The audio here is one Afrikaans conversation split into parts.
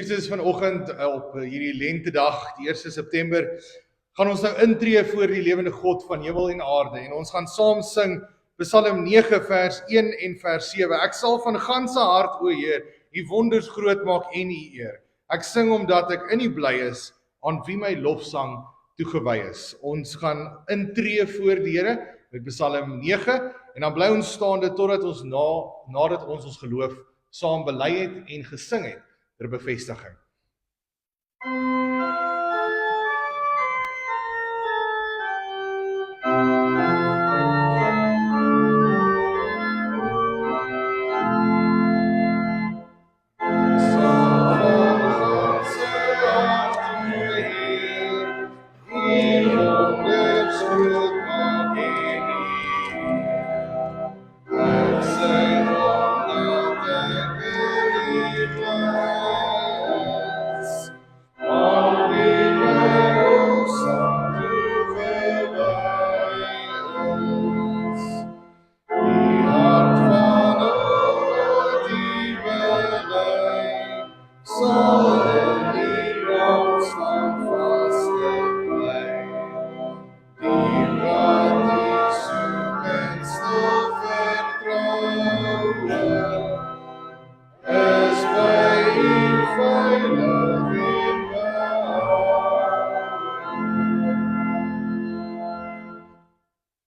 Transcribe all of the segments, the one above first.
Geliefdes, vanoggend op hierdie lentedag, die 1 September, gaan ons nou intree voor die lewende God van hemel en aarde en ons gaan saam sing Psalm 9 vers 1 en vers 7. Ek sal van ganse hart, o Heer, U wonders groot maak en U eer. Ek sing omdat ek in U bly is, aan wie my lofsang toegewy is. Ons gaan intree voor die Here met Psalm 9 en dan bly ons staande totdat ons nadat ons geloof saam bely het en gesing het ter bevestiging.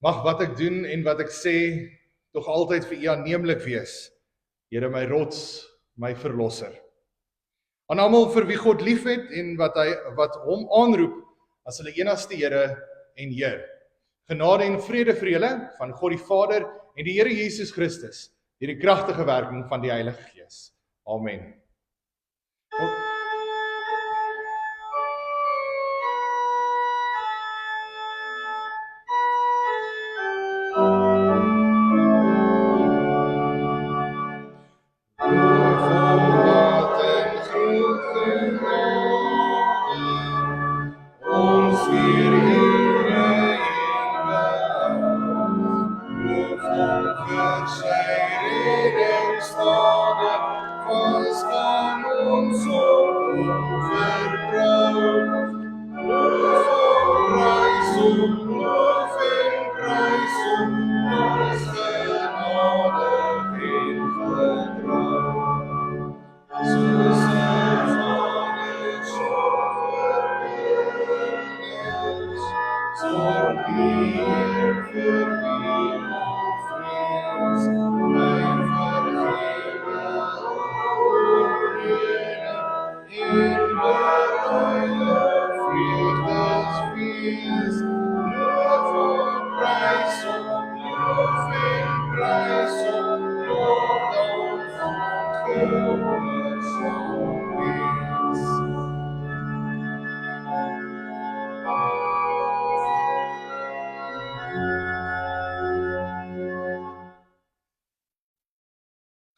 Mag wat ek doen en wat ek sê, tog altyd vir U aanneemlik wees, Here my rots, my verlosser. Aan almal vir wie God liefhet en wat hom aanroep as hulle enigste Here en Heer. Genade en vrede vir julle van God die Vader en die Here Jesus Christus, deur die kragtige werking van die Heilige Gees. Amen.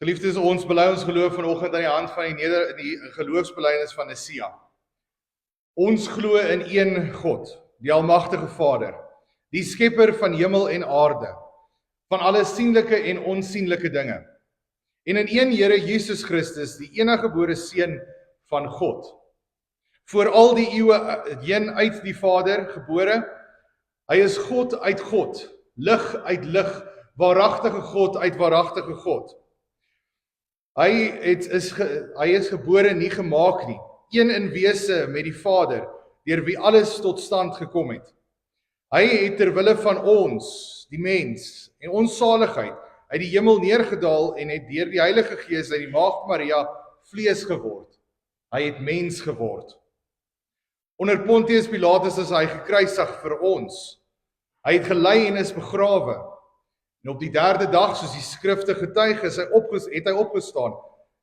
Geliefdes, ons bely ons geloof vanoggend aan die hand van die geloofsbelijdenis van Nicea. Ons glo in een God, die almagtige Vader, die skepper van hemel en aarde, van alle sienlike en onsienlike dinge. En in een Here Jesus Christus, die eniggebore Seun van God. Voor al die eeue heen uit die Vader gebore, hy is God uit God, lig uit lig, waaragtige God uit waaragtige God. Hy is gebore, nie gemaak nie, een in wese met die Vader, deur wie alles tot stand gekom het. Hy het terwille van ons, die mens, en ons saligheid, uit die hemel neergedaal en het deur die Heilige Gees uit die Maagd Maria vlees geword. Hy het mens geword. Onder Pontius Pilatus is hy gekruisig vir ons. Hy het gelei en is begrawe. En op die 3de dag, soos die skrifte getuig is, het hy opgestaan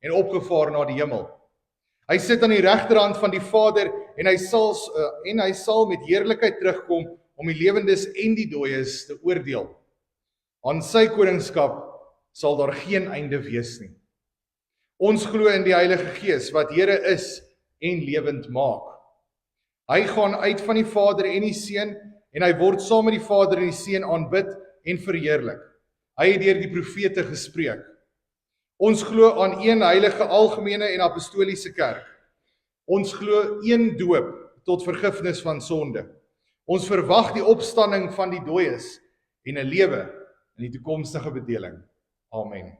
en opgevaar na die hemel. Hy sit aan die regterhand van die Vader en hy sal met heerlikheid terugkom om die lewendes en die dooies te oordeel. Aan sy koningskap sal daar geen einde wees nie. Ons glo in die Heilige Gees wat Here is en lewend maak. Hy gaan uit van die Vader en die Seun en hy word saam met die Vader en die Seun aanbid en verheerlik. Hy het deur die profete gespreek. Ons glo aan een heilige algemene en apostoliese kerk. Ons glo een doop tot vergifnis van sonde. Ons verwag die opstanding van die dooies en 'n lewe in die toekomstige bedeling. Amen.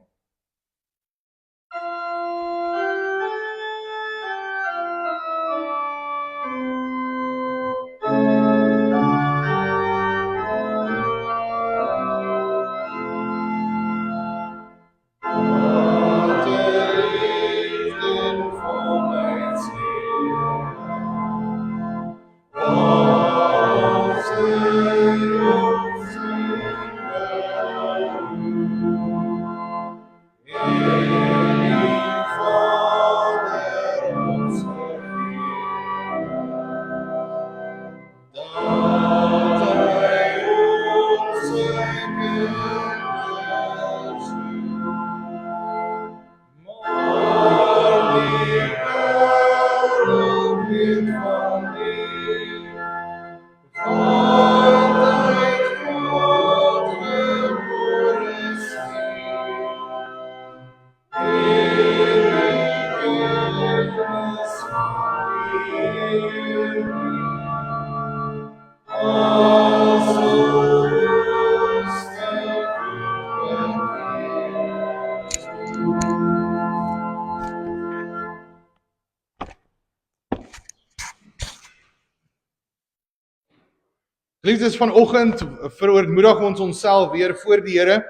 Geliefdes, vanoggend verootmoedig ons onsself weer voor die Here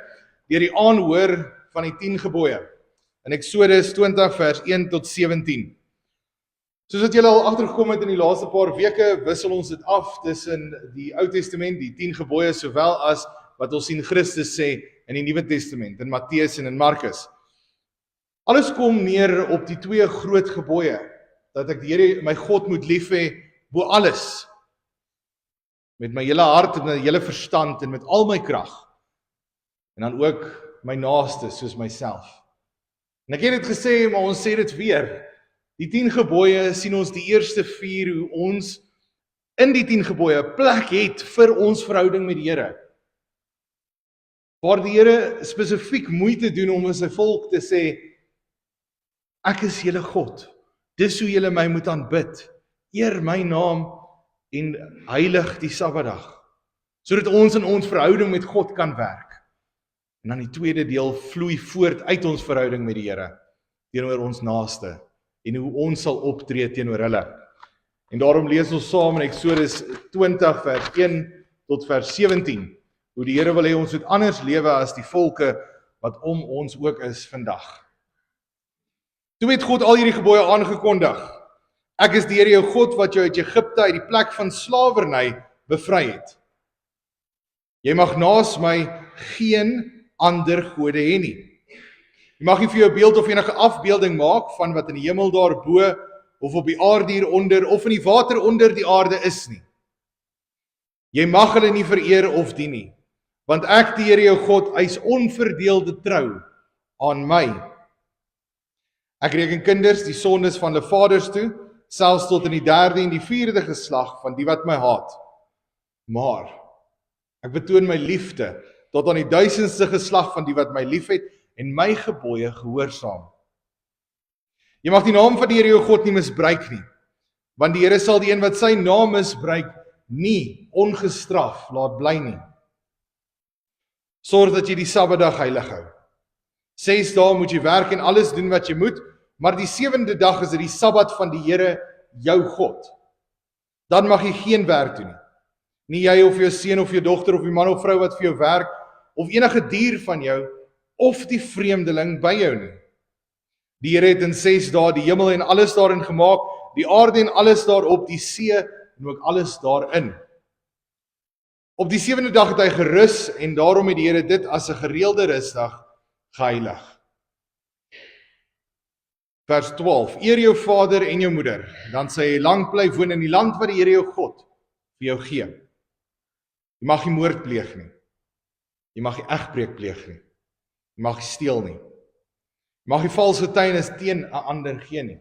deur die aanhoor van die 10 gebooie in Eksodus 20 vers 1 tot 17. Soos wat julle al agtergekom het in die laaste paar weke, wissel ons dit af tussen die Ou Testament, die 10 gebooie, sowel as wat ons sien Christus sê in die Nuwe Testament, in Matteus en in Markus. Alles kom neer op die 2 groot gebooie, dat ek die Here my God moet lief hê bo alles, met my hele hart en my hele verstand en met al my krag, en dan ook my naaste soos myself. En ek het dit gesê, maar ons sê dit weer, die 10 gebooie sien ons die eerste 4 hoe ons in die 10 gebooie plek het vir ons verhouding met die Here. Waar die Here spesifiek moeite doen om aan sy volk te sê, ek is julle God, dis hoe julle my moet aanbid, eer my naam en heilig die Sabbatdag, sodat ons in ons verhouding met God kan werk. En dan die tweede deel vloei voort uit ons verhouding met die Here, teenoor ons naaste, en hoe ons sal optree teenoor hulle. En daarom lees ons saam in Eksodus 20 vers 1 tot vers 17, hoe die Here wil hê ons moet anders lewe as die volke wat om ons ook is vandag. Toe het God al hierdie gebooie aangekondig. Ek is die Here jou God wat jou uit Egipte uit die plek van slawerny bevry het. Jy mag naas my geen ander gode hê nie. Jy mag nie vir jou 'n beeld of enige afbeelding maak van wat in die hemel daarbo of op die aarde hieronder of in die water onder die aarde is nie. Jy mag hulle nie vereer of dien nie, want ek die Here jou God eis onverdeelde trou aan my. Ek reken kinders die sondes van hulle vaders toe, selfs tot in die 3de en die 4de geslag van die wat my haat. Maar ek betoon my liefde tot aan die 1000ste geslag van die wat my liefhet en my gebooie gehoorsaam. Jy mag die naam van die Here jou God nie misbruik nie, want die Here sal die een wat sy naam misbruik nie ongestraf laat bly nie. Sorg dat jy die Sabbatdag heilig hou. 6 dae moet jy werk en alles doen wat jy moet, maar die 7de dag is dit die Sabbat van die Here jou God. Dan mag jy geen werk doen nie. Nie jy of jou seun of jou dogter of die man of vrou wat vir jou werk, of enige dier van jou, of die vreemdeling by jou nie. Die Here het in 6 dae die hemel en alles daarin gemaak, die aarde en alles daarop, die see en ook alles daarin. Op die 7de dag het hy gerus en daarom het die Here dit as 'n gereelde rusdag geheilig. Vers 12, eer jou vader en jou moeder, dan sal jy lank bly woon in die land wat die Here jou God vir jou gee. Jy mag nie moord pleeg nie. Jy mag nie egbreek pleeg nie. Jy mag nie steel nie. Jy mag nie vals getuienis teen 'n ander gee nie.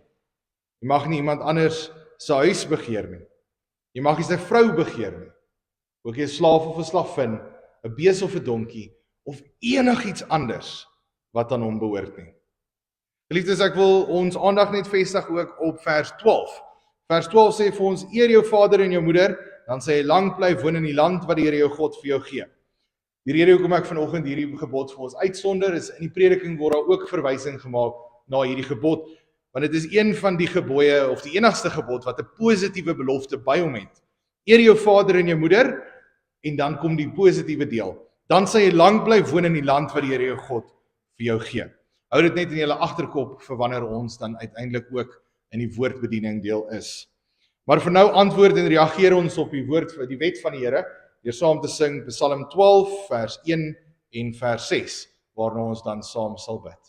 Jy mag nie iemand anders se huis begeer nie. Jy mag nie sy vrou begeer nie. Ook nie 'n slaaf of 'n slavin, 'n bees of 'n donkie, of enigiets anders wat aan hom behoort nie. Geliefdes, ek wil ons aandag net vestig ook op vers 12, Vers 12 sê vir ons, eer jou vader en jou moeder, dan sal jy lank bly woon in die land wat die Here jou God vir jou gee. Die rede hoekom ek vanoggend hierdie gebod vir ons uitsonder is, in die prediking word daar ook verwysing gemaak na hierdie gebod, want dit is een van die gebooie, of die enigste gebod, wat 'n positiewe belofte by hom het. Eer jou vader en jou moeder, en dan kom die positiewe deel. Dan sal jy lank bly woon in die land wat die Here jou God vir jou gee. Hou dit net in julle agterkop vir wanneer ons dan uiteindelik ook in die woordbediening deel is. Maar vir nou antwoord en reageer ons op die wet van die Here, deur saam te sing Psalm 12 vers 1 en vers 6, waarna ons dan saam sal bid.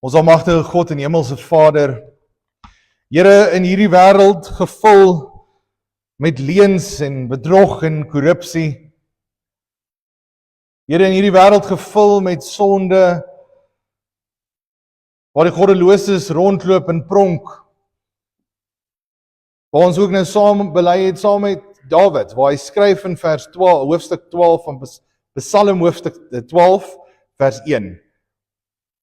Ons almagtige God en hemelse Vader, Here, in hierdie wêreld gevul met leuns en bedrog en korrupsie, Here, in hierdie wêreld gevul met sonde, waar die goddeloses rondloop en pronk, waar ons ook nou saam bely het, saam met Dawid, waar hy skryf in vers 12, hoofstuk 12 van Psalm hoofstuk 12, vers 1,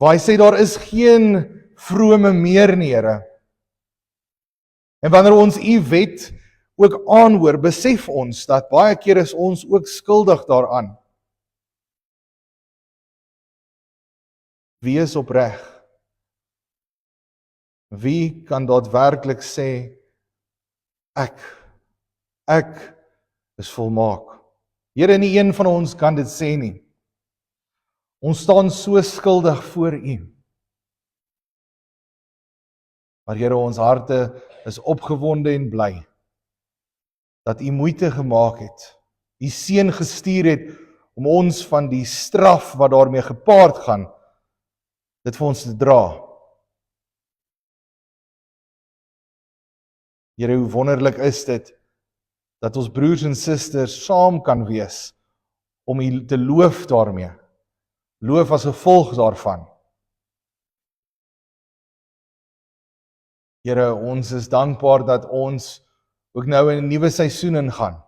waar hy sê, daar is geen vrome meer nie, Here. En wanneer ons u wet ook aanhoor, besef ons dat baie keer is ons ook skuldig daaraan. Wie is opreg? Wie kan daadwerklik sê, ek is volmaak? Here, nie een van ons kan dit sê nie. Ons staan so skuldig voor u. Maar Here, ons harte is opgewonde en bly, dat u moeite gemaak het, u seun gestuur het, om ons van die straf wat daarmee gepaard gaan, dit vir ons te dra. Here, hoe wonderlik is dit, dat ons broers en susters saam kan wees, om u te loof daarmee, loof as gevolg daarvan. Here, ons is dankbaar dat ons ook nou in 'n nuwe seisoen ingaan.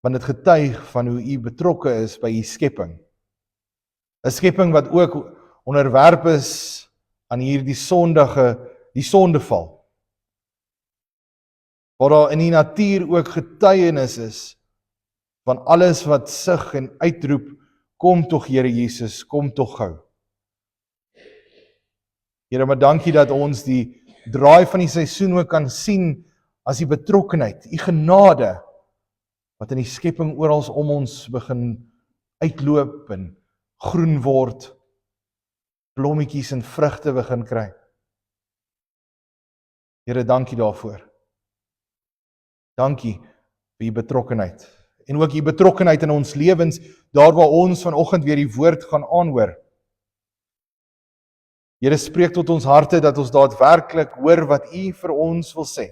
Want dit getuig van hoe u betrokke is by u skepping. 'n Skepping wat ook onderwerp is aan hierdie die sondeval. Waar daar in die natuur ook getuienis is van alles wat sug en uitroep, kom tog Here Jesus, kom tog gou. Here, maar dankie dat ons die draai van die seisoen ook kan sien as die betrokkenheid, die genade, wat in die skepping oral om ons begin uitloop en groen word, blommetjies en vrugte begin kry. Here, dankie daarvoor. Dankie vir u betrokkenheid. En ook u betrokkenheid in ons lewens, daar waar ons vanoggend weer die woord gaan aanhoor. Here, spreek tot ons harte dat ons daadwerklik hoor wat u vir ons wil sê.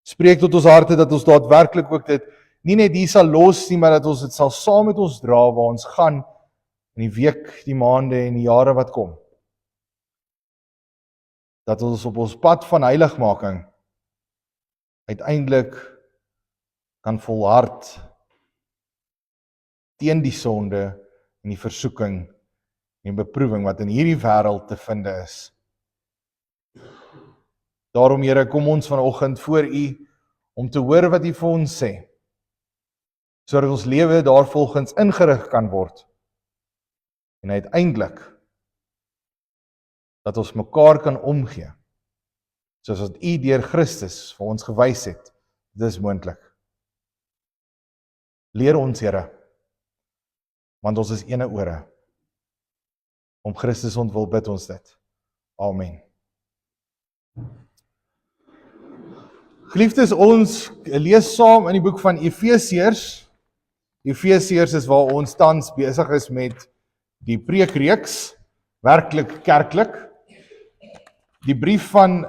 Spreek tot ons harte dat ons daadwerklik ook dit nie net hier sal los nie, maar dat ons dit sal saam met ons dra waar ons gaan in die week, die maande en die jare wat kom. Dat ons op ons pad van heiligmaking uiteindelik kan volhard teen die sonde en die versoeking en beproewing wat in hierdie wêreld te vind is. Daarom, Here, kom ons vanoggend voor u om te hoor wat u vir ons sê, sodat ons lewe daarvolgens ingerig kan word en uiteindelik dat ons mekaar kan omgee, soos wat U deur Christus vir ons gewys het, dit is moontlik. Leer ons, Here, want ons is ene ore. Om Christus ontwil bid ons dit. Amen. Geliefdes, ons lees saam in die boek van Efesiërs. Efesiërs is waar ons tans besig is met die preekreeks, werklik kerklik. Die brief van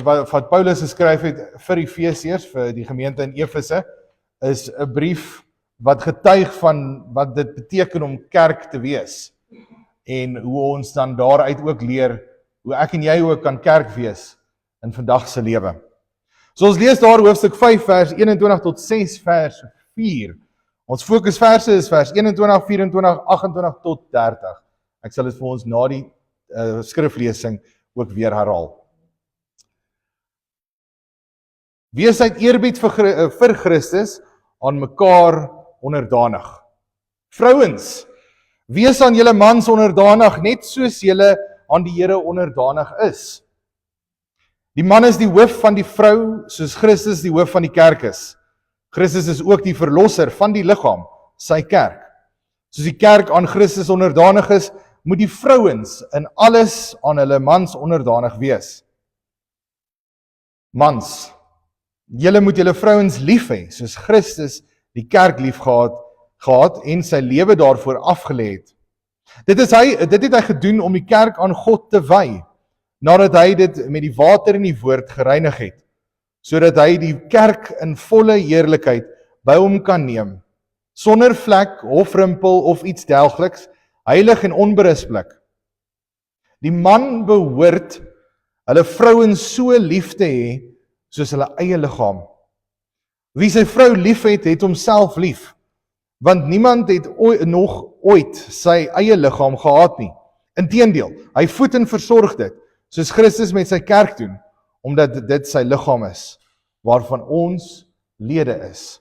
wat Paulus geskryf het vir Efesiërs, vir die gemeente in Efese, is 'n brief wat getuig van wat dit beteken om kerk te wees. En hoe ons dan daaruit ook leer, hoe ek en jy ook kan kerk wees in vandag se lewe. So ons lees daar hoofstuk 5 vers 21 tot 6 vers 4. Ons fokusverse is vers 21, 24, 28 tot 30. Ek sal dit vir ons na die skriflesing ook weer herhaal. Wees uit eerbied vir Christus aan mekaar onderdanig. Vrouens, wees aan julle mans onderdanig, net soos julle aan die Here onderdanig is. Die man is die hoof van die vrou, soos Christus die hoof van die kerk is. Christus is ook die verlosser van die liggaam, sy kerk. Soos die kerk aan Christus onderdanig is, moet die vrouens in alles aan hulle mans onderdanig wees. Mans, julle moet julle vrouens lief hê, soos Christus die kerk lief gehad en sy lewe daarvoor afgelê het. Dit het hy gedoen om die kerk aan God te wy, nadat hy dit met die water en die woord gereinig het, sodat hy die kerk in volle heerlikheid by hom kan neem, sonder vlek of rimpel of iets dergeliks, heilig en onberispelik. Die man behoort hulle vrouens so lief te hê, soos hulle eie liggaam. Wie sy vrou lief het, het homself lief, want niemand het nog ooit sy eie liggaam gehaat nie. Inteendeel, hy voed en versorg dit, soos Christus met sy kerk doen, omdat dit sy liggaam is, waarvan ons lede is.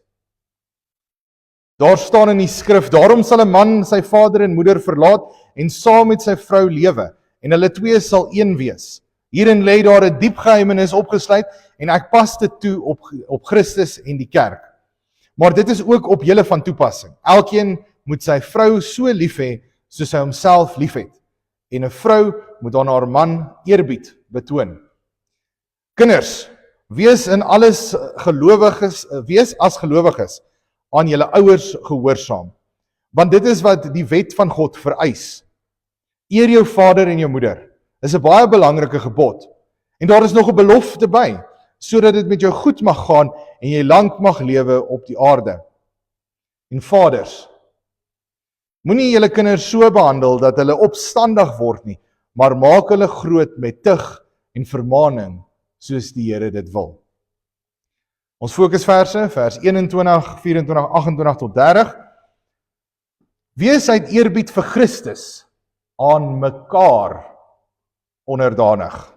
Daar staan in die skrif, daarom sal 'n man sy vader en moeder verlaat en saam met sy vrou lewe, en hulle twee sal een wees. Hierin lê daar 'n diep geheimenis opgesluit, en ek pas dit toe op Christus en die kerk. Maar dit is ook op julle van toepassing. Elkeen moet sy vrou so lief hê, soos hy homself lief het. En 'n vrou moet aan haar man eerbied betoon. Kinders, wees as gelowiges aan julle ouers gehoorsaam, want dit is wat die wet van God vereis. Eer jou vader en jou moeder, is 'n baie belangrike gebod. En daar is nog 'n belofte by, sodat dit met jou goed mag gaan en jy lank mag lewe op die aarde. En vaders, moenie julle kinders so behandel dat hulle opstandig word nie, maar maak hulle groot met tug en vermaaning, soos die Here dit wil. Ons fokusverse, vers 21, 24, 28 tot 30. Wees uit eerbied vir Christus aan mekaar onderdanig.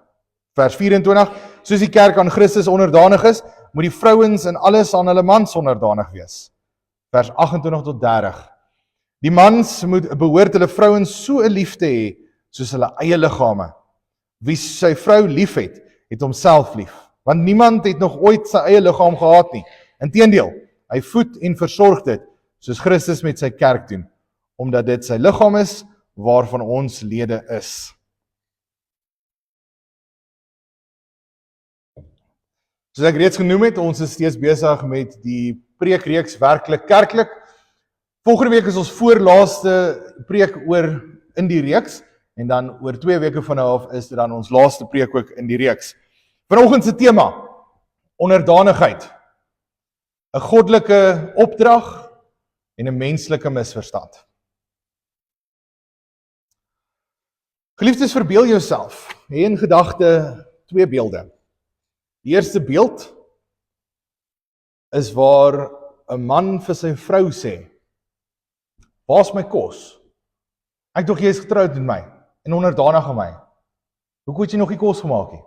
Vers 24, soos die kerk aan Christus onderdanig is, moet die vrouens in alles aan hulle mans onderdanig wees. Vers 28 tot 30. Die mans behoort hulle vrouens so lief te hê, soos hulle eie liggame. Wie sy vrou lief het, het homself lief. Want niemand het nog ooit sy eie liggaam gehaat nie. Inteendeel, hy voed en versorg dit, soos Christus met sy kerk doen, omdat dit sy liggaam is, waarvan ons lede is. Soos ek reeds genoem het, ons is steeds besig met die preekreeks werklik kerklik. Volgende week is ons voorlaaste preek oor in die reeks, en dan oor 2 weke van nou af is dit dan ons laaste preek ook in die reeks. Vanoggend se tema, onderdanigheid. 'n Goddelike opdrag en 'n menslike misverstand. Geliefdes, verbeel jouself, hê in gedagte 2 beelde. Die eerste beeld is waar 'n man vir sy vrou sê, waar's my kos? Ek dink jy is getroud met my en onderdanig aan my. Hoekom het jy nog nie kos gemaak nie?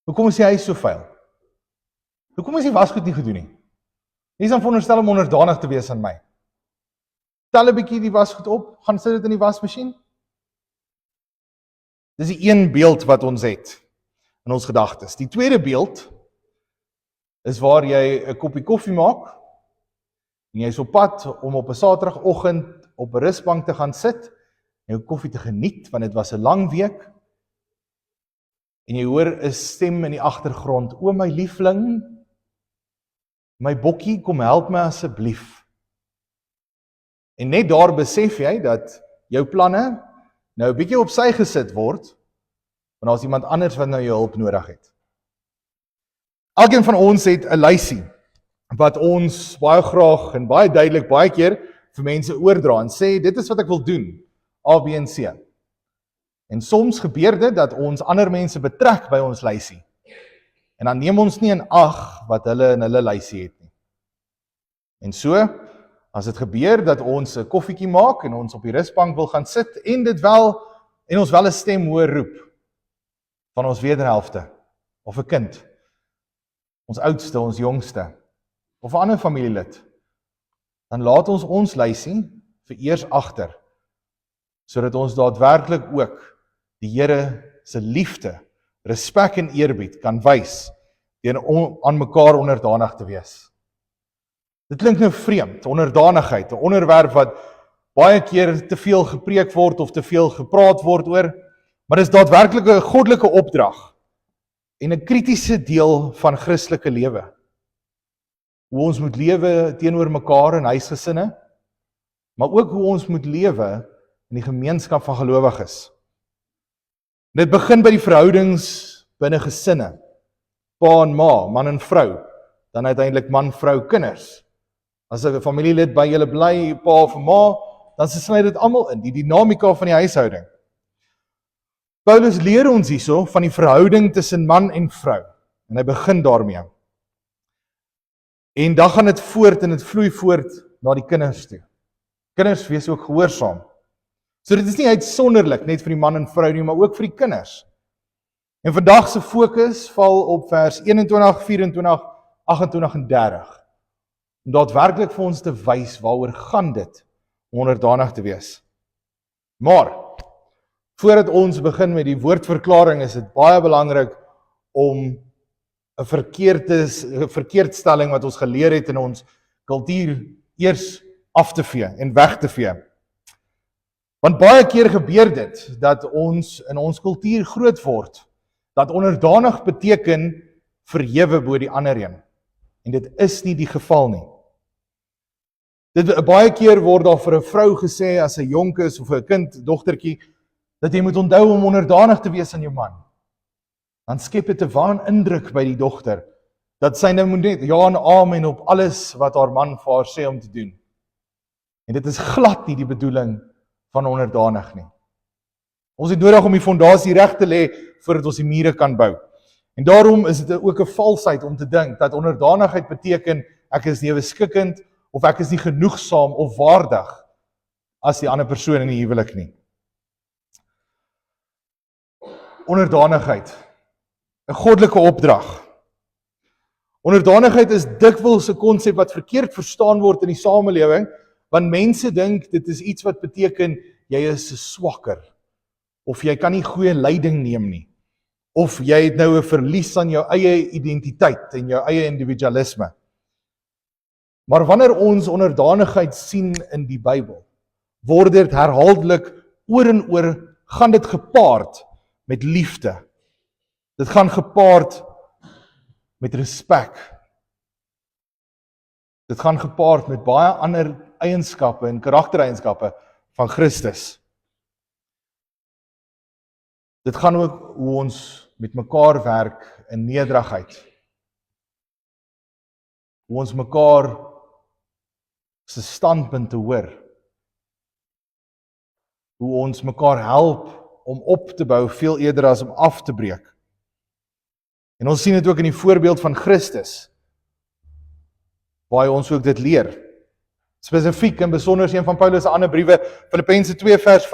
Hoekom is die huis so vuil? Hoekom is die wasgoed nie gedoen nie? Jy is dan veronderstel om onderdanig te wees aan my. tel 'n bietjie die wasgoed op, gaan sit dit in die wasmasjien. Dis die een beeld wat ons het in ons gedagtes. Die tweede beeld is waar jy 'n koppie koffie maak en jy is op pad om op 'n Saterdagoggend op 'n rusbank te gaan sit en jou koffie te geniet, want dit was 'n lang week. En jy hoor 'n stem in die agtergrond: "O my liefling, my bokkie, kom help my asseblief." En net daar besef jy dat jou planne nou 'n bietjie op sy gesit word, want daar's iemand anders wat nou jou hulp nodig het. Elkeen van ons het 'n lysie wat ons baie graag en baie duidelik baie keer vir mense oordra en sê, dit is wat ek wil doen, A, B en C. En soms gebeur dit dat ons ander mense betrek by ons lysie. En dan neem ons nie in ag wat hulle in hulle lysie het nie. En so, as dit gebeur dat ons 'n koffietjie maak en ons op die rusbank wil gaan sit en ons wel 'n stem hoor roep van ons wederhelfte of 'n kind, ons oudste, ons jongste of 'n ander familielid, dan laat ons lysie vir eers agter, sodat ons daadwerklik ook die Here se liefde, respek en eerbied kan wys deur aan mekaar onderdanig te wees. Dit klink nou vreemd, onderdanigheid, 'n onderwerp wat baie keer te veel gepreek word of te veel gepraat word oor, maar dit is daadwerklik 'n goddelike opdrag en 'n kritiese deel van Christelike lewe. Hoe ons moet lewe teenoor mekaar in huisgesinne, maar ook hoe ons moet lewe in die gemeenskap van gelowiges. Dit begin by die verhoudings binne gesinne, pa en ma, man en vrou, dan uiteindelik man, vrou, kinders. As 'n familielid by julle bly, pa of ma, dan sluit dit almal in, die dinamika van die huishouding. Paulus leer ons hierso van die verhouding tussen man en vrou, en hy begin daarmee. En dan gaan dit voort en dit vloei voort na die kinders toe. Kinders, wees ook gehoorsaam. So dit is nie uitsonderlik net vir die man en vrou nie, maar ook vir die kinders. En vandag se fokus val op vers 21, 24, 28 en 30. Om daadwerklik vir ons te wys waaroor gaan dit om onderdanig te wees. Maar voordat ons begin met die woordverklaring, is dit baie belangrik om 'n verkeerdstelling wat ons geleer het in ons kultuur eers af te vee en weg te vee. Want baie keer gebeur dit dat ons in ons kultuur groot word, dat onderdanig beteken verhewe bo die ander een. En dit is nie die geval nie. Baie keer word daar vir 'n vrou gesê as sy jonk is of 'n kind, dogtertjie, dat jy moet onthou om onderdanig te wees aan jou man. Dan skep dit 'n waanindruk by die dogter dat sy nou moet net ja en amen op alles wat haar man vir haar sê om te doen. En dit is glad nie die bedoeling van onderdanig nie. Ons het nodig om die fondasie reg te lê voordat ons die mure kan bou. En daarom is dit ook 'n valsheid om te dink dat onderdanigheid beteken ek is nie beskikkend of ek is nie genoegsaam of waardig as die ander persoon in die huwelik nie. Onderdanigheid, 'n goddelike opdrag. Onderdanigheid is dikwels 'n konsep wat verkeerd verstaan word in die samelewing, want mense dink dit is iets wat beteken jy is swakker, of jy kan nie goeie leiding neem nie, of jy het nou 'n verlies aan jou eie identiteit en jou eie individualisme. Maar wanneer ons onderdanigheid sien in die Bybel, word dit herhaaldelik oor en oor, gaan dit gepaard met liefde. Dit gaan gepaard met respek. Dit gaan gepaard met baie ander eienskappe en karaktereienskappe van Christus. Dit gaan ook hoe ons met mekaar werk in nederigheid. Hoe ons mekaar se standpunte hoor. Hoe ons mekaar help om op te bou veel eerder as om af te breek. En ons sien dit ook in die voorbeeld van Christus, waar hy ons ook dit leer. Spesifiek en besonder een van Paulus se ander briewe, Filippense 2 vers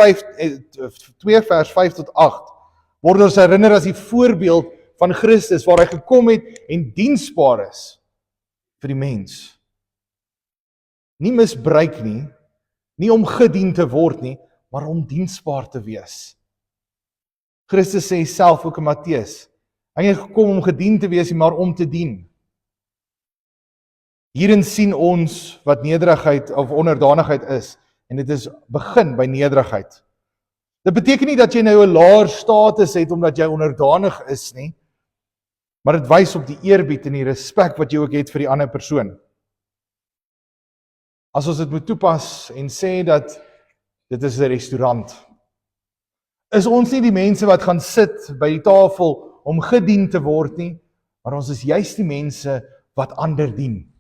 5 tot 8, word ons herinner as die voorbeeld van Christus, waar hy gekom het en diensbaar is vir die mens. Nie misbruik nie, Nie om gedien te word nie, maar om diensbaar te wees. Christus sê self ook in Matteus, hy het gekom om gedien te wees, maar om te dien. Hierin sien ons wat nederigheid of onderdanigheid is, en dit is begin by nederigheid. Dit beteken nie dat jy nou 'n laer status het omdat jy onderdanig is nie, maar dit wys op die eerbied en die respek wat jy ook het vir die ander persoon. As ons dit moet toepas en sê dat dit is 'n restaurant, is ons nie die mense wat gaan sit by die tafel om gedien te word nie, maar ons is juist die mense wat ander dien.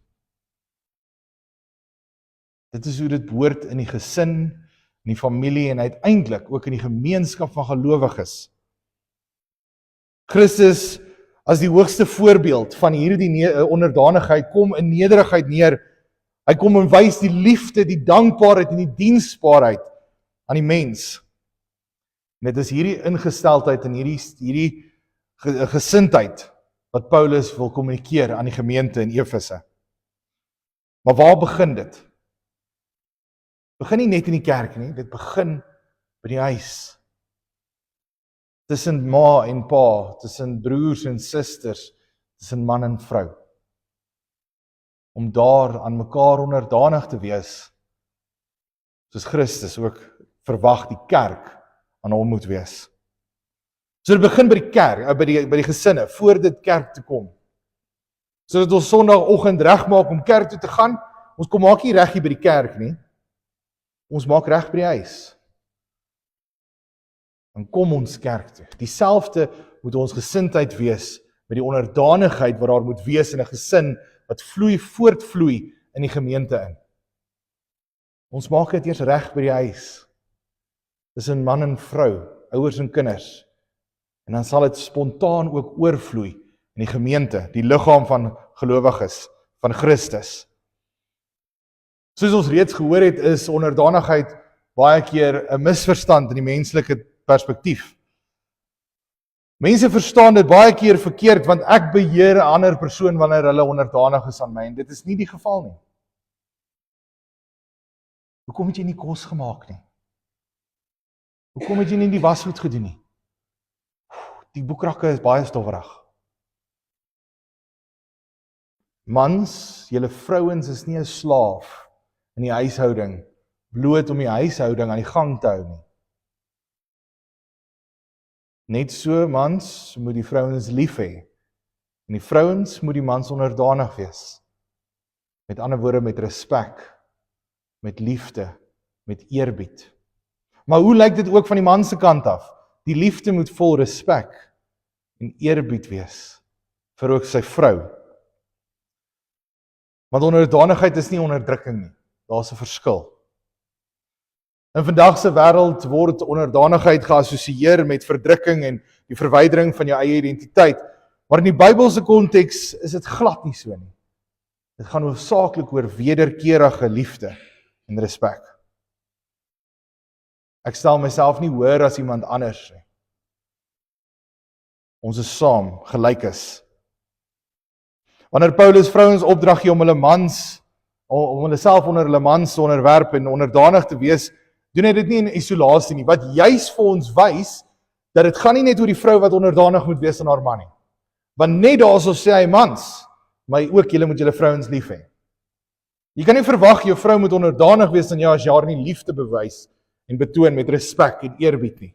Dit is hoe dit behoort in die gesin, in die familie en uiteindelik ook in die gemeenskap van gelowiges. Christus as die hoogste voorbeeld van hierdie onderdanigheid kom in nederigheid neer. Hy kom en wys die liefde, die dankbaarheid en die diensbaarheid aan die mens. En dit is hierdie ingesteldheid en hierdie gesindheid wat Paulus wil kommunikeer aan die gemeente in Efese. Maar waar begin dit? Begin nie net in die kerk nie, dit begin by die huis. Tussen ma en pa, tussen broers en susters, tussen man en vrou. Om daar aan mekaar onderdanig te wees, soos Christus ook verwag die kerk aan hom moet wees. So dit begin by die kerk, by die gesinne, voor dit kerk te kom. Sodat ons Sondagoggend regmaak om kerk toe te gaan, ons kom maak nie reg hier by die kerk nie, ons maak reg by die huis. Dan kom ons kerk toe. Dieselfde moet ons gesindheid wees, met die onderdanigheid wat daar moet wees in 'n gesin, wat voortvloei in die gemeente in. Ons maak dit eers reg by die huis. Dis 'n man en vrou, ouers en kinders. En dan sal dit spontaan ook oorvloei in die gemeente, die liggaam van gelowiges, van Christus. Soos ons reeds gehoor het, is onderdanigheid baie keer 'n misverstand in die menslike perspektief. Mense verstaan dit baie keer verkeerd, want ek beheer 'n ander persoon wanneer hulle onderdanig is aan my, en dit is nie die geval nie. Hoekom het jy nie kos gemaak nie? Hoekom het jy nie die wasgoed gedoen nie? Die boekrakke is baie stowwerig. Mans, julle vrouens is nie 'n slaaf in die huishouding, bloot om die huishouding aan die gang te hou nie. Net so, mans, moet die vrouens lief hê. En die vrouens moet die mans onderdanig wees. Met ander woorde, met respek, met liefde, met eerbied. Maar hoe lyk dit ook van die man se kant af? Die liefde moet vol respek en eerbied wees vir ook sy vrou. Want onderdanigheid is nie onderdrukking nie. Daar's 'n verskil. In vandag se wêreld word onderdanigheid geassosieer met verdrukking en die verwydering van jou eie identiteit. Maar in die Bybelse konteks is dit glad nie so nie. Dit gaan hoofsaaklik oor wederkerige liefde en respek. Ek stel myself nie hoër as iemand anders nie. Ons is saam, gelyk is. Wanneer Paulus vrouens opdrag gee om hulle self onder hulle mans te onderwerp en onderdanig te wees, doen hy dit nie in isolasie nie, wat juis vir ons wys, dat dit gaan nie net oor die vrou wat onderdanig moet wees aan haar man nie. Want net daarso sê hy mans, maar ook julle moet julle vrouens lief hê. Jy kan nie verwag jou vrou moet onderdanig wees aan jou as jy haar nie liefde bewys en betoon met respek en eerbied nie.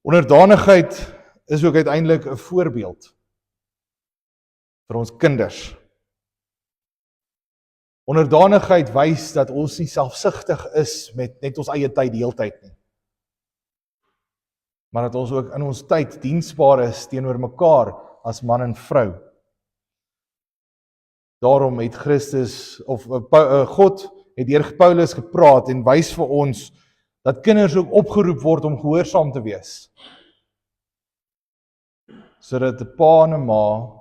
Onderdanigheid is ook uiteindelik 'n voorbeeld vir ons kinders. Onderdanigheid wys dat ons nie selfsugtig is met net ons eie tyd die hele tyd nie. Maar dat ons ook in ons tyd diensbaar is teenoor mekaar as man en vrou. Daarom het God het deur Paulus gepraat en wys vir ons dat kinders ook opgeroep word om gehoorsaam te wees. Sodat 'n pa en 'n ma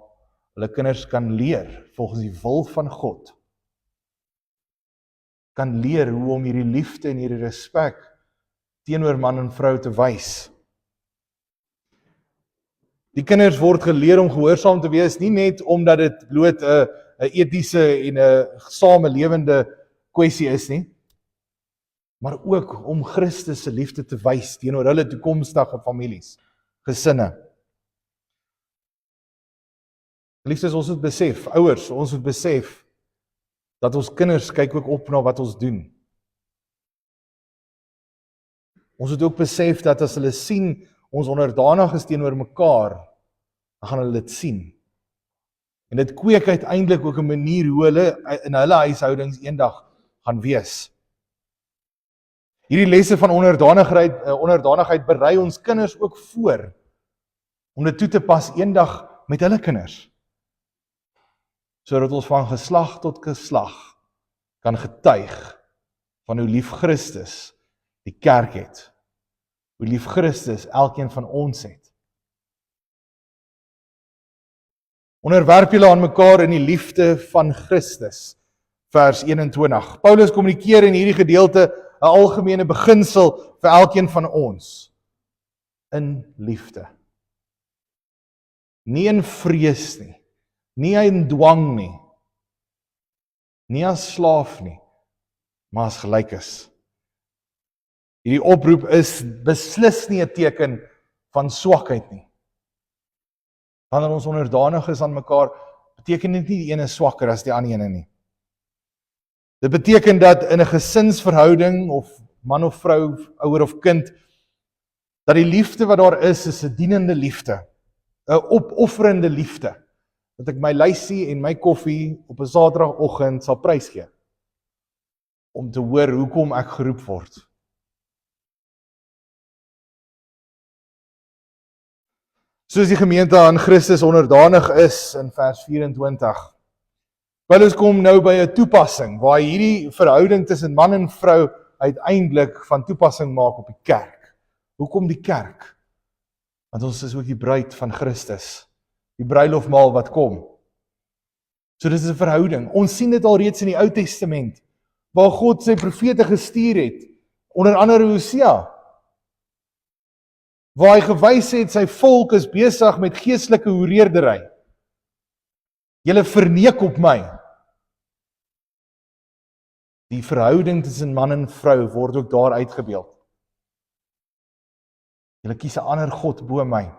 hulle kinders kan leer volgens die wil van God. Kan leer hoe om hierdie liefde en hierdie respek teenoor man en vrou te wys. Die kinders word geleer om gehoorsaam te wees, nie net omdat dit bloot 'n etiese en 'n samelewende kwessie is nie, maar ook om Christus se liefde te wys teenoor hulle toekomstige families, gesinne. Liefdes, ons moet besef, ouers, ons moet besef dat ons kinders kyk ook op na wat ons doen. Ons moet ook besef dat as hulle sien ons onderdanig is teenoor mekaar, dan gaan hulle dit sien. En dit kweek uiteindelik ook 'n manier hoe hulle in hulle huishoudings eendag gaan wees. Hierdie lesse van onderdanigheid berei ons kinders ook voor om dit toe te pas eendag met hulle kinders, sodat ons van geslag tot geslag kan getuig van hoe lief Christus die kerk het, hoe lief Christus elkeen van ons het. Onderwerp julle aan mekaar in die liefde van Christus, vers 21. Paulus kommunikeer in hierdie gedeelte 'n algemene beginsel vir elkeen van ons, in liefde. Nie in vrees nie, nie in dwang nie, nie as slaaf nie, maar as gelykes. Hierdie oproep is beslis nie 'n teken van swakheid nie. Wanneer ons onderdanig is aan mekaar, beteken dit nie die ene swakker as die ander ene nie. Dit beteken dat in 'n gesinsverhouding, of man of vrou, ouer of kind, dat die liefde wat daar is 'n dienende liefde, 'n opofferende liefde, dat ek my lysie en my koffie op 'n Saterdagoggend sal prysgee, om te hoor hoekom ek geroep word. Soos die gemeente aan Christus onderdanig is in vers 24. Paulus kom nou by 'n toepassing, waar hierdie verhouding tussen man en vrou uiteindelik van toepassing maak op die kerk. Hoekom die kerk? Want ons is ook die bruid van Christus, die bruilofmaal wat kom. So dis 'n verhouding. Ons sien dit al reeds in die Ou Testament, waar God sy profete gestuur het, onder andere Hosea, waar hy gewys het, sy volk is besig met geestelike hoereerdery. Julle verneek op my. Die verhouding tussen man en vrou word ook daar uitgebeeld. Julle kies 'n ander God bo my.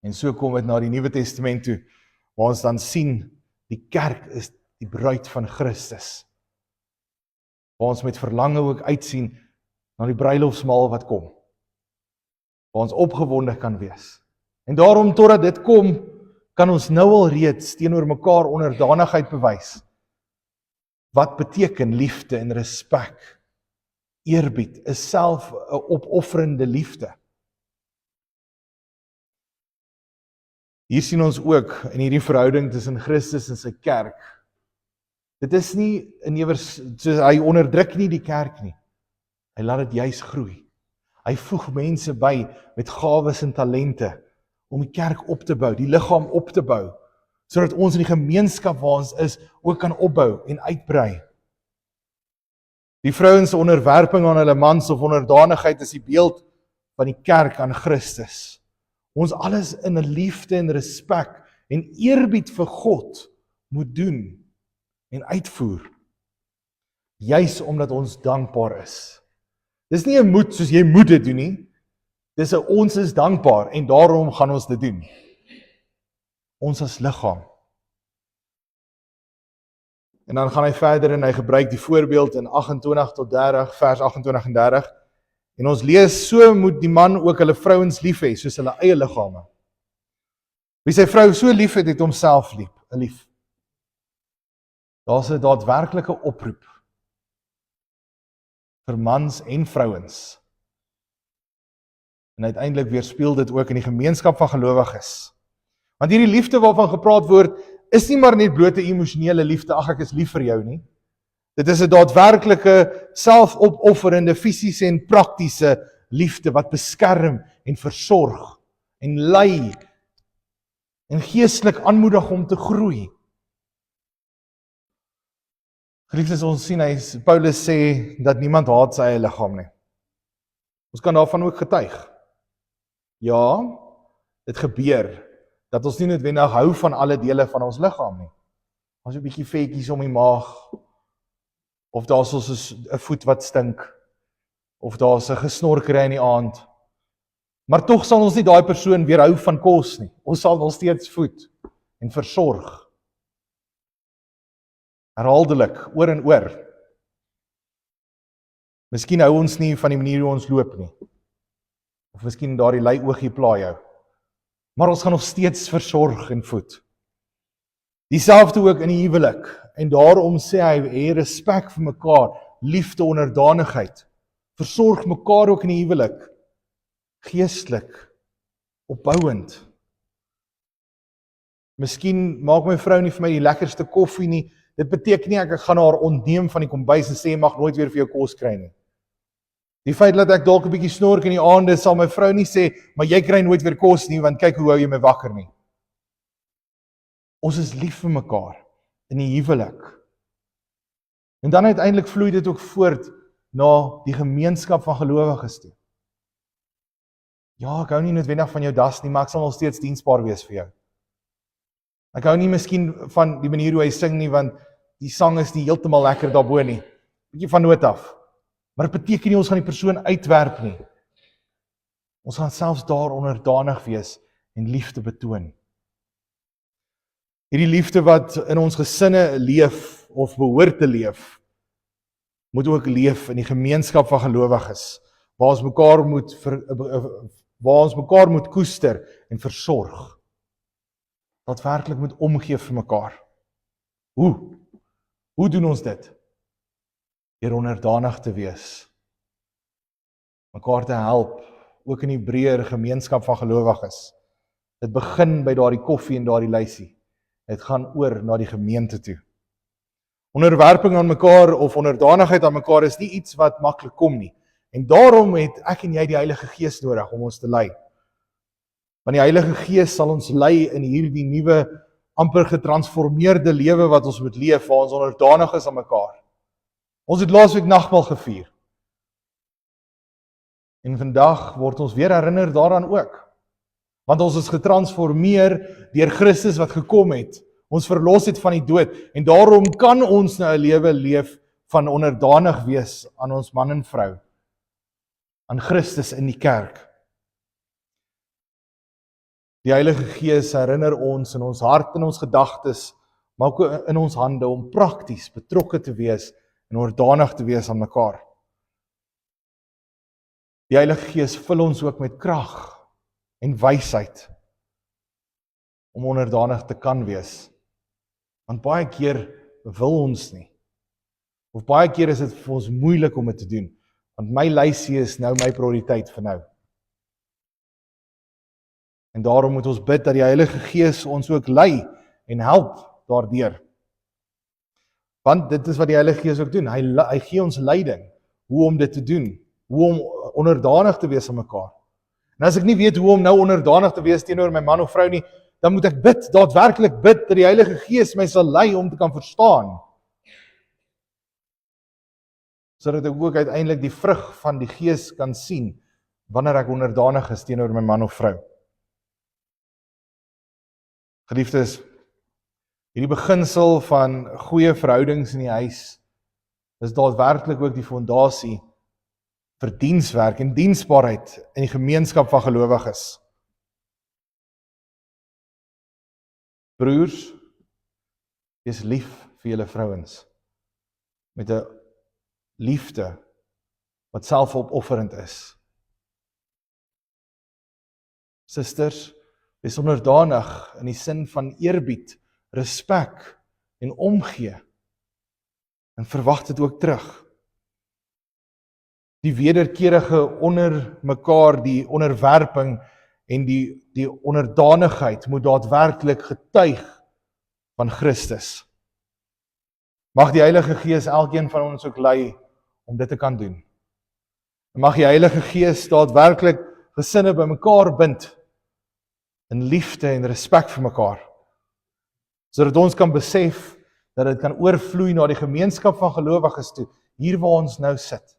En so kom dit na die Nuwe Testament toe, waar ons dan sien, die kerk is die bruid van Christus. Waar ons met verlange ook uitsien na die bruilofsmaal wat kom. Waar ons opgewonde kan wees. En daarom, totdat dit kom, kan ons nou al reeds teenoor mekaar onderdanigheid bewys. Wat beteken liefde en respek? Eerbied is self 'n opofferende liefde. Hier sien ons ook in hierdie verhouding tussen Christus en sy kerk. Dit is nie 'n ewers, soos hy onderdruk nie die kerk nie. Hy laat dit juis groei. Hy voeg mense by met gawes en talente om die kerk op te bou, die liggaam op te bou, sodat ons in die gemeenskap waar ons is, ook kan opbou en uitbrei. Die vrouens se onderwerping aan hulle mans of onderdanigheid is die beeld van die kerk aan Christus. Ons alles in 'n liefde en respek en eerbied vir God moet doen en uitvoer. Juis omdat ons dankbaar is. Dis nie 'n moet soos jy moet dit doen nie. Dis 'n ons is dankbaar en daarom gaan ons dit doen. Ons as liggaam. En dan gaan hy verder en hy gebruik die voorbeeld in 28 tot 30, vers 28 en 30. En ons lees, so moet die man ook hulle vrouens lief hê, soos hulle eie liggame. Wie sy vrou so lief het, het homself lief. Daar's 'n daadwerklike oproep vir mans en vrouens. En uiteindelik weerspieël dit ook in die gemeenskap van gelowiges. Want hierdie liefde waarvan gepraat word, is nie maar net blote emosionele liefde, ag ek is lief vir jou nie. Dit is 'n daadwerklike, selfopofferende, fisiese en praktiese liefde wat beskerm en versorg en lei en geestelik aanmoedig om te groei. Geliefdes, ons sien Paulus sê dat niemand haat sy eie liggaam nie. Ons kan daarvan ook getuig. Ja, dit gebeur dat ons nie noodwendig hou van alle dele van ons liggaam nie. Ons 'n bietjie vetjies om die maag, of daar's soos 'n voet wat stink, of daar's 'n gesnorkery in die aand. Maar tog sal ons nie daai persoon weerhou van kos nie. Ons sal nog steeds voed en versorg. Herhaaldelik, oor en oor. Miskien hou ons nie van die manier hoe ons loop nie. Of miskien daardie lui oogie pla jou. Maar ons gaan nog steeds versorg en voed. Dieselfde ook in die huwelik. En daarom sê hy, hê respek vir mekaar, liefde, onderdanigheid. Versorg mekaar ook in die huwelik. Geestelik, opbouend. Miskien maak my vrou nie vir my die lekkerste koffie nie. Dit beteken nie ek gaan haar ontneem van die kombuis en sê mag nooit weer vir jou kos kry nie. Die feit dat ek dalk 'n bietjie snork in die aande, sal my vrou nie sê, maar jy kry nooit weer kos nie, want kyk hoe hou jy my wakker nie. Ons is lief vir mekaar in die huwelik. En dan uiteindelik vloei dit ook voort na die gemeenskap van gelowiges toe. Ja, ek hou nie noodwendig van jou das nie, maar ek sal nog steeds diensbaar wees vir jou. Ek hou nie miskien van die manier hoe hy sing nie, want die sang is nie heeltemal lekker daarbo nie. Bietjie van noot af. Maar dit beteken nie ons gaan die persoon uitwerp nie. Ons gaan selfs daar onderdanig wees en liefde betoon. Hierdie liefde wat in ons gesinne leef of behoort te leef, moet ook leef in die gemeenskap van gelowiges, waar ons mekaar moet koester en versorg. Dat werklik moet omgee vir mekaar. Hoe doen ons dit? Deur onderdanig te wees. Mekaar te help, ook in die breër gemeenskap van gelowiges. Dit begin by daardie koffie en daardie lysie. Dit gaan oor na die gemeente toe. Onderwerping aan mekaar of onderdanigheid aan mekaar is nie iets wat maklik kom nie. En daarom het ek en jy die Heilige Gees nodig om ons te lei. Want die Heilige Gees sal ons lei in hierdie nuwe, amper getransformeerde lewe wat ons moet leef, waar ons onderdanig is aan mekaar. Ons het laasweek nagmaal gevier. En vandag word ons weer herinner daaraan ook. Want ons is getransformeer deur Christus wat gekom het, ons verlos het van die dood, en daarom kan ons nou 'n lewe leef van onderdanig wees aan ons man en vrou, aan Christus in die kerk. Die Heilige Gees herinner ons in ons hart en ons gedagtes, maar ook in ons hande om prakties betrokke te wees en onderdanig te wees aan mekaar. Die Heilige Gees vul ons ook met krag en wysheid om onderdanig te kan wees. Want baie keer wil ons nie. Of baie keer is dit vir ons moeilik om dit te doen, want my lysie is nou my prioriteit vir nou. En daarom moet ons bid dat die Heilige Gees ons ook lei en help daardeur. Want dit is wat die Heilige Gees ook doen. Hy gee ons leiding hoe om dit te doen, hoe om onderdanig te wees aan mekaar. En as ek nie weet hoe om nou onderdanig te wees teenoor my man of vrou nie, dan moet ek bid, daadwerklik bid, dat die Heilige Gees my sal lei om te kan verstaan. Sodat ek ook uiteindelik die vrug van die Gees kan sien, wanneer ek onderdanig is teenoor my man of vrou. Geliefdes, hierdie beginsel van goeie verhoudings in die huis, is daadwerklik ook die fondasie vir dienswerk en diensbaarheid in die gemeenskap van gelowiges. Broers, wees lief vir julle vrouens, met 'n liefde wat selfopofferend is. Susters, wees onderdanig in die sin van eerbied, respek en omgee, en verwag dit ook terug. Die wederkerige onder mekaar, die onderwerping en die onderdanigheid moet daadwerklik getuig van Christus. Mag die Heilige Gees elkeen van ons ook lei om dit te kan doen. En mag die Heilige Gees daadwerklik gesinne bymekaar bind in liefde en respek vir mekaar, sodat ons kan besef dat dit kan oorvloei na die gemeenskap van gelowiges toe, hier waar ons nou sit.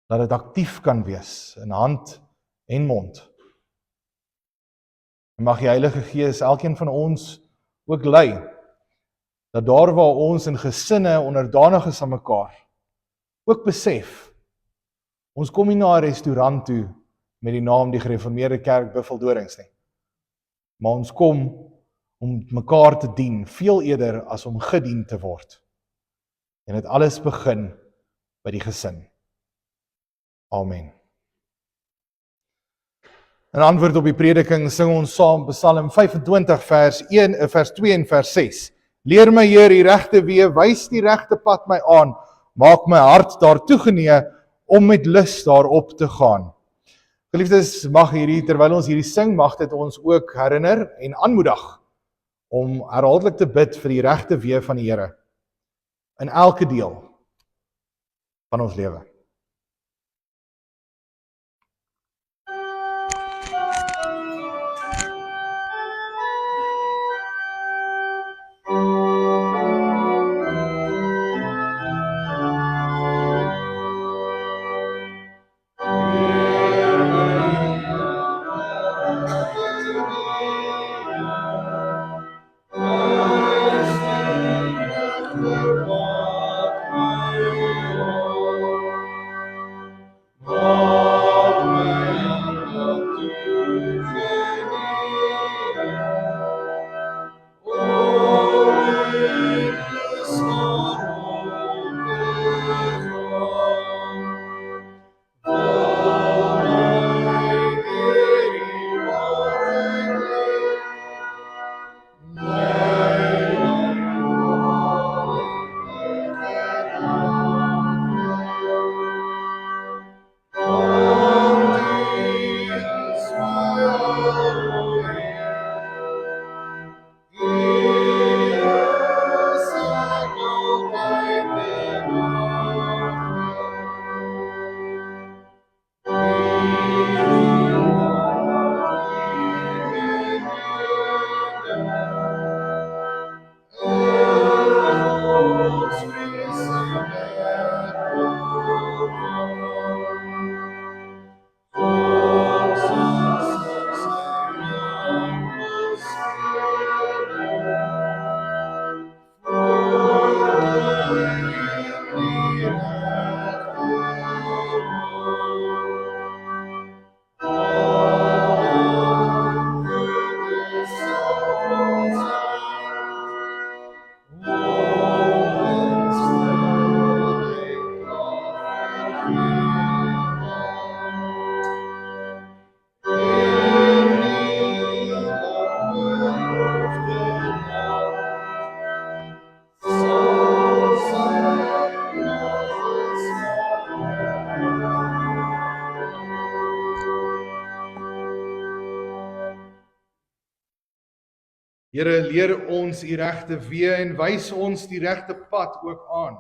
Dat dit aktief kan wees in hand en mond. En mag die Heilige Gees elkeen van ons ook lei dat daar waar ons in gesinne onderdanig is aan mekaar, ook besef, ons kom nie na 'n restaurant toe met die naam die Gereformeerde Kerk Buffeldorings nie. Maar ons kom om mekaar te dien, veel eerder as om gedien te word. En dit alles begin by die gesin. Amen. In antwoord op die prediking sing ons saam Psalm 25 vers 2 en vers 6. Leer my Heer die regte weë, wys die regte pad my aan, maak my hart daartoe genee om met lus daarop te gaan. Geliefdes, mag terwyl ons hierdie sing, mag dit ons ook herinner en aanmoedig om herhaaldelik te bid vir die regte weë van die Here in elke deel van ons lewe. Here, leer ons die regte weë en wys ons die regte pad ook aan.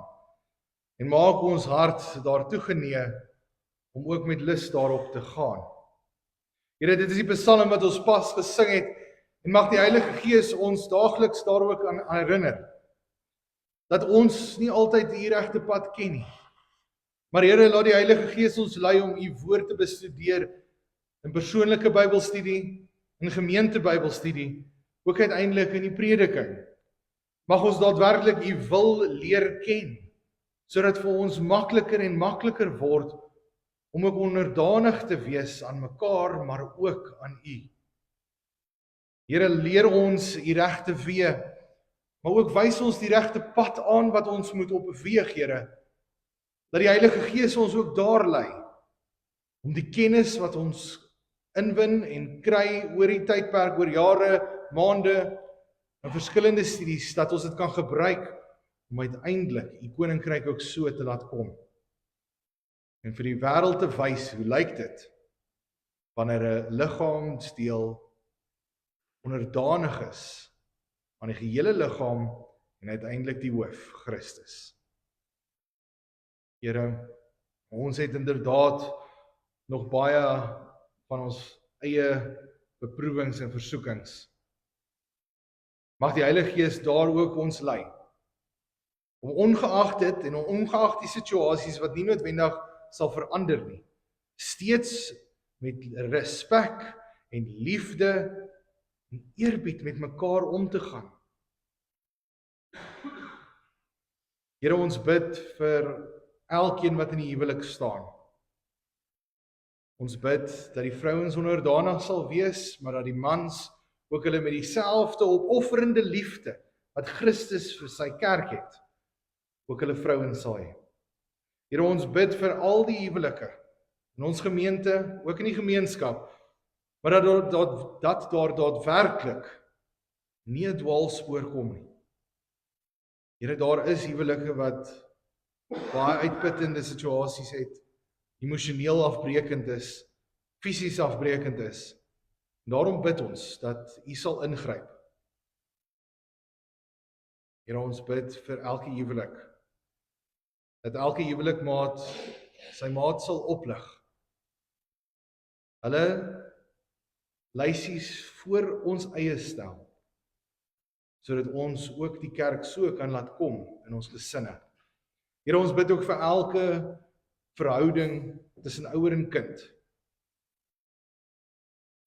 En maak ons hart daartoe genee om ook met lus daarop te gaan. Here, dit is die Psalm wat ons pas gesing het en mag die Heilige Gees ons daagliks daar ook aan herinner dat ons nie altyd die regte pad ken nie. Maar Here, laat die Heilige Gees ons lei om u woord te bestudeer in persoonlike Bybelstudie, in gemeente Bybelstudie, ook uiteindelik in die prediking. Mag ons daadwerklik u wil leer ken, sodat vir ons makliker en makliker word om ook onderdanig te wees aan mekaar, maar ook aan u. Here, leer ons die regte weë, maar ook wys ons die regte pad aan wat ons moet op beweeg, Here. Dat die Heilige Gees ons ook daar lei, om die kennis wat ons inwin en kry oor die tydperk, oor jare, maande, en verskillende studies, dat ons dit kan gebruik, om uiteindelik die koninkryk ook so te laat kom. En vir die wêreld te wys, hoe lyk dit, wanneer 'n liggaamsdeel onderdanig is, aan die gehele liggaam, en uiteindelik die hoof, Christus. Here, ons het inderdaad nog baie van ons eie beproewings en versoekings. Mag die Heilige Gees daar ook ons lei, om ongeag dit en ongeag die situasies wat nie noodwendig sal verander nie, steeds met respek en liefde en eerbied met mekaar om te gaan. Here, ons bid vir elkeen wat in die huwelik staan. Ons bid dat die vrouens onderdanig sal wees, maar dat die mans ook hulle met dieselfde opofferende liefde wat Christus vir sy kerk het, ook hulle vrouens sal hê. Here, ons bid vir al die huwelike in ons gemeente, ook in die gemeenskap, maar dat daar daadwerklik nie 'n dwaalspoor kom nie. Here, daar is huwelike wat baie uitputtende situasies het, emosioneel afbreekend is, fisies afbreekend is. En daarom bid ons dat U sal ingryp. Here, ons bid vir elke huwelik, dat elke huwelikmaat sy maat sal oplig. Hulle lysies voor ons eie stel, sodat ons ook die kerk so kan laat kom in ons gesinne. Here, ons bid ook vir elke verhouding tussen ouer en kind.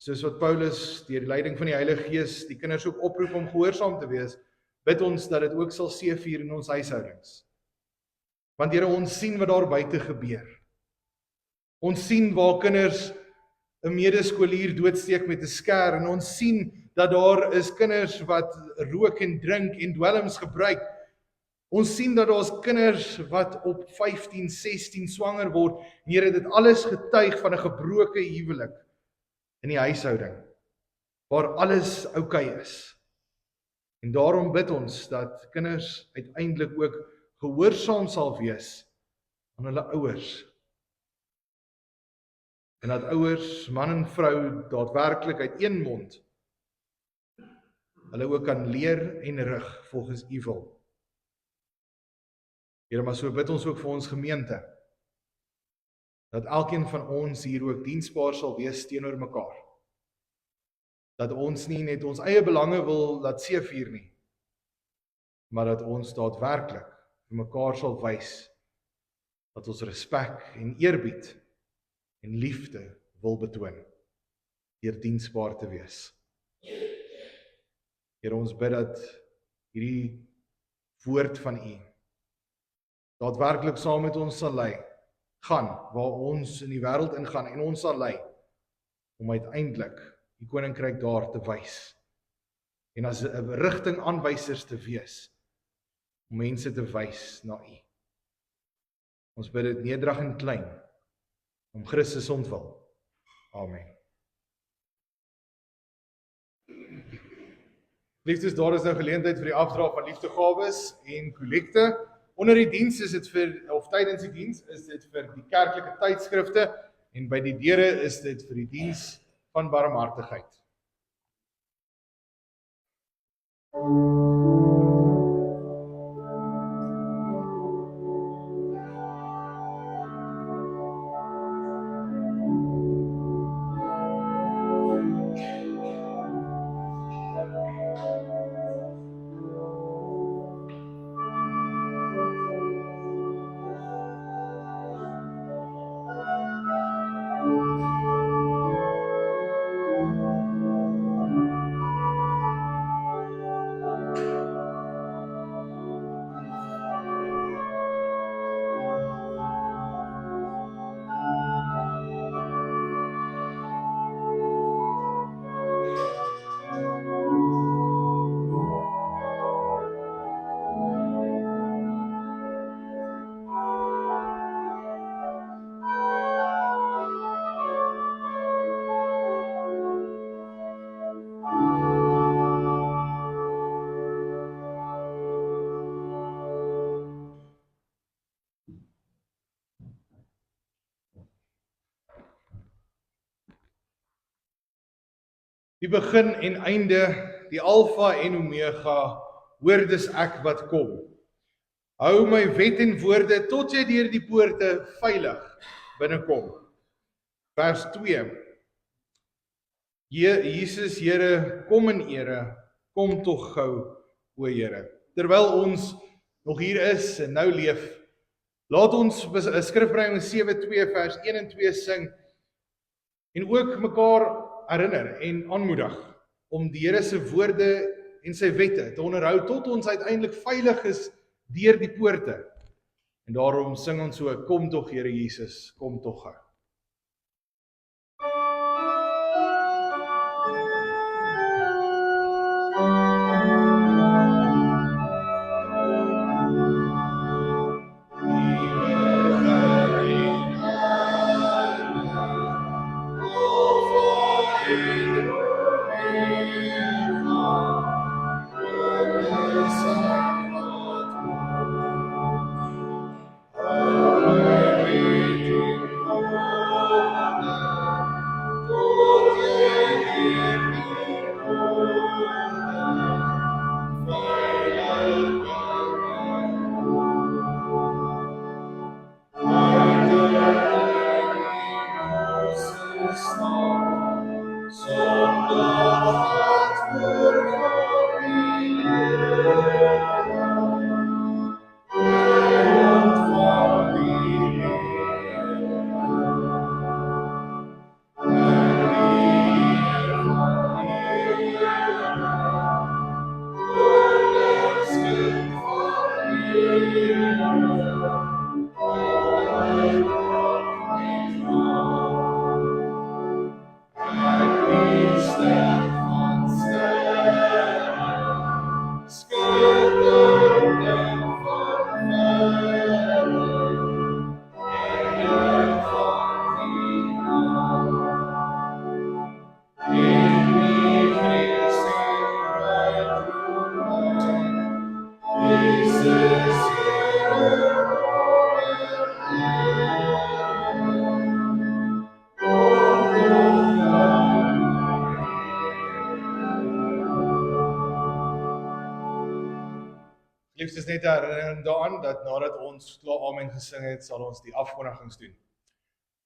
Soos wat Paulus deur die leiding van die Heilige Gees die kinders ook oproep om gehoorsaam te wees, bid ons dat dit ook sal seëvier in ons huishoudings. Want Here, ons sien wat daar buite gebeur. Ons sien waar kinders 'n medeskolier doodsteek met 'n skêr, en ons sien dat daar is kinders wat rook en drink en dwelms gebruik. Ons sien dat daar's kinders wat op 15, 16 swanger word. En Here, dit alles getuig van 'n gebroke huwelik in die huishouding, waar alles oukei is. En daarom bid ons dat kinders uiteindelik ook gehoorsaam sal wees aan hulle ouers. En dat ouers, man en vrou, daadwerklik uit een mond hulle ook kan leer en rig volgens U wil. Here, maar so bid ons ook vir ons gemeente, dat elkeen van ons hier ook diensbaar sal wees teenoor mekaar. Dat ons nie net ons eie belange wil laat seëvier nie, maar dat ons daadwerklik vir mekaar sal wys dat ons respek en eerbied en liefde wil betoon deur diensbaar te wees. Here, ons bid dat hierdie woord van U daadwerklik saam met ons sal lei, gaan waar ons in die wêreld ingaan, en ons sal lei om uiteindelik die koninkryk daar te wys, en as 'n rigtingaanwysers te wees, om mense te wys na U. Ons bid dit nederig en klein, om Christus ontwil. Amen. Liefdes, daar is nou geleentheid vir die afdra van liefdegawes en kollekte. Onder die diens is dit tydens die diens is dit vir die kerklike tydskrifte, en by die deure is dit vir die diens van barmhartigheid. Die begin en einde, die alfa en omega, hoor dis ek wat kom. Hou my wet en woorde tot jy deur die poorte veilig binnekom. Vers 2. Jesus, Here, kom in ere, kom tog gou, o Here. Terwyl ons nog hier is en nou leef, laat ons Skrifreëling 7:2 vers 1 en 2 sing, en ook mekaar herinner en aanmoedig om die Here se woorde en sy wette te onderhou tot ons uiteindelik veilig is deur die poorte. En daarom sing ons so, kom tog Here Jesus, kom tog gou. Liefstes, net 'n herinnering daaraan dat nadat ons klaar amen gesing het, sal ons die afkondigings doen.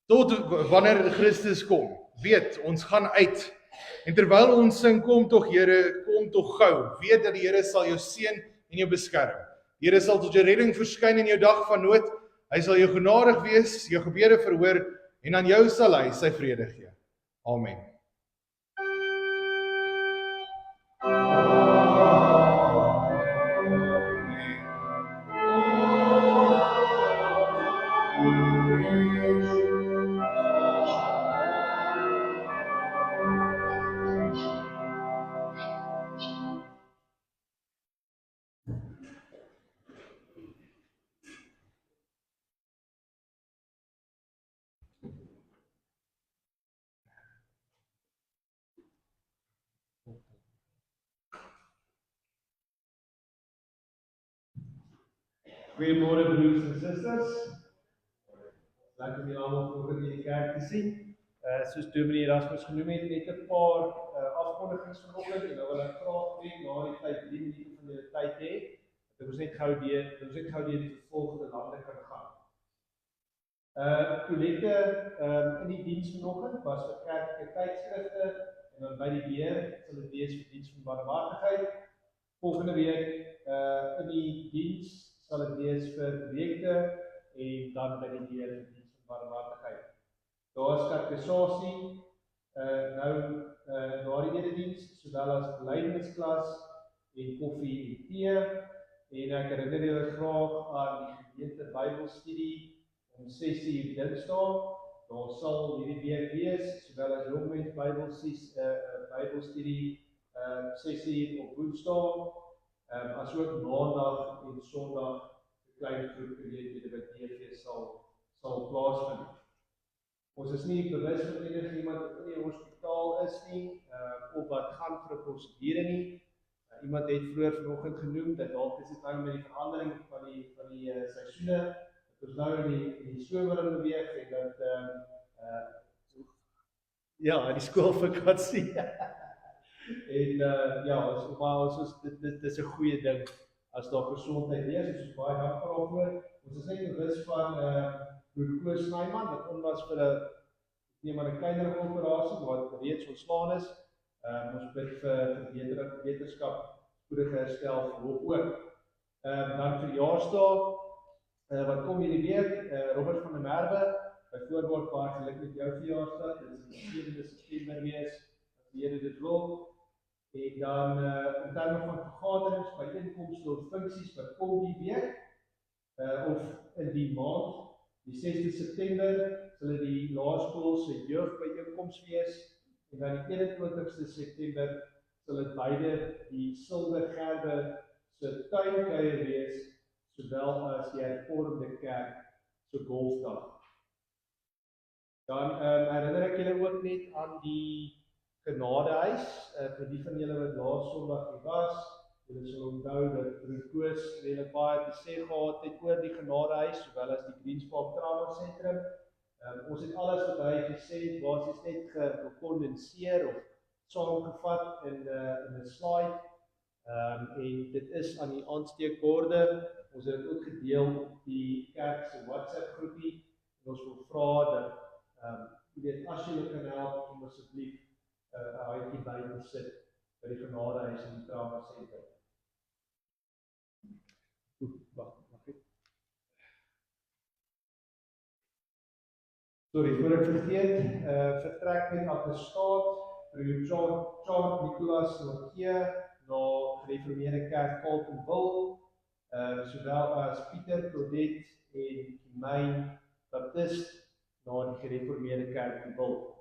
Tot wanneer Christus kom, weet, ons gaan uit. En terwyl ons sing, kom tog Here, kom tog gou, weet dat die Here sal jou seën en jou beskerm. Die Here sal tot jou redding verskyn in jou dag van nood. Hy sal jou genadig wees, jou gebede verhoor en aan jou sal hy sy vrede gee. Amen. Goeiemôre broers en susters. Lekker om julle almal vanoggend in die kerk te sien. Soos Dominee Erasmus genoem het, net 'n paar afkondigings vanoggend en dan wil ek graag hê na die tyd 3 minute van julle tyd hê, dat ons net gou deur die volgende lande kan gaan. Kollekte in die diens vanoggend was vir kerklike tydskrifte en dan by die deur sal dit wees vir diens van barmhartigheid. Volgende week in die diens sal dit wees vir projekte en dan by die deur vir diens van barmhartigheid. Daar is katekisasie na die erediens, sowel as belydensklas en koffie en tee. En ek herinner julle graag aan die gemeente Bybelstudie om 6uur Dinsdae. Daar sal hierdie week wees, sowel as jongmens Bybelstudie 6uur op Woensdae, asook Maandag en Sondag vir klein groep geleenthede wat DV sal plaasvind. Ons is nie bewus van enigiemand wat in die hospitaal is nie, of wat gaan vir 'n prosedure nie. Iemand het vroeër vanoggend genoem dat dalk is dit nou met die verandering van die seisoene, dat ons nou in die somer beweeg en dat in die skoolvakansie. En dit is 'n goeie ding as daar gesondheid is. Ons is baie dankbaar daarvoor. Ons is net bewus van Broer Snyman wat onlangs vir 'n kleiner operasie wat reeds ontslaan is. Ons bid vir wetenskap, spoedige herstel vir hom ook. Dan verjaarsdae wat kom hierdie week, Robert van der Merwe, byvoorbeeld baie geluk met jou verjaarsdag. Dit is die 7de September wees, as die Here dit wil. En dan in terme van vergaderings, byeenkomste of funksies wat kom die week of in die maand. Die 6de September sal dit die laerskool se jeugbyeenkoms wees en dan die 21ste September sal dit beide die Silvergerwe se tuinkuier wees, sowel as die hervormde kerk se golfdag. Dan herinner ek julle ook net aan die genadehuis, vir die van julle wat laas Sondag nie was. Julle sal onthou dat Roos redelik baie te sê gehad het oor die genadehuis, sowel as die Greenspark Trauma Sentrum. Ons het alles wat hy gesê het, basies net gekondenseer of saamgevat in 'n slide. En dit is aan die aansteekborde. Ons het dit ook gedeel op die kerk se WhatsApp groepie. En ons wil vra dat as julle kan help om asseblief 'n haaitjie by te sit by die genadehuis en die trauma sentrum. Wag ek. Sorry, voor ek vergeet, vertrek met attestaat Charles Nicholas Nokia na Gereformeerde Kerk Carletonville, sowel as Pieter Claudette en Kimijn Baptist na die Gereformeerde Kerk in Wil.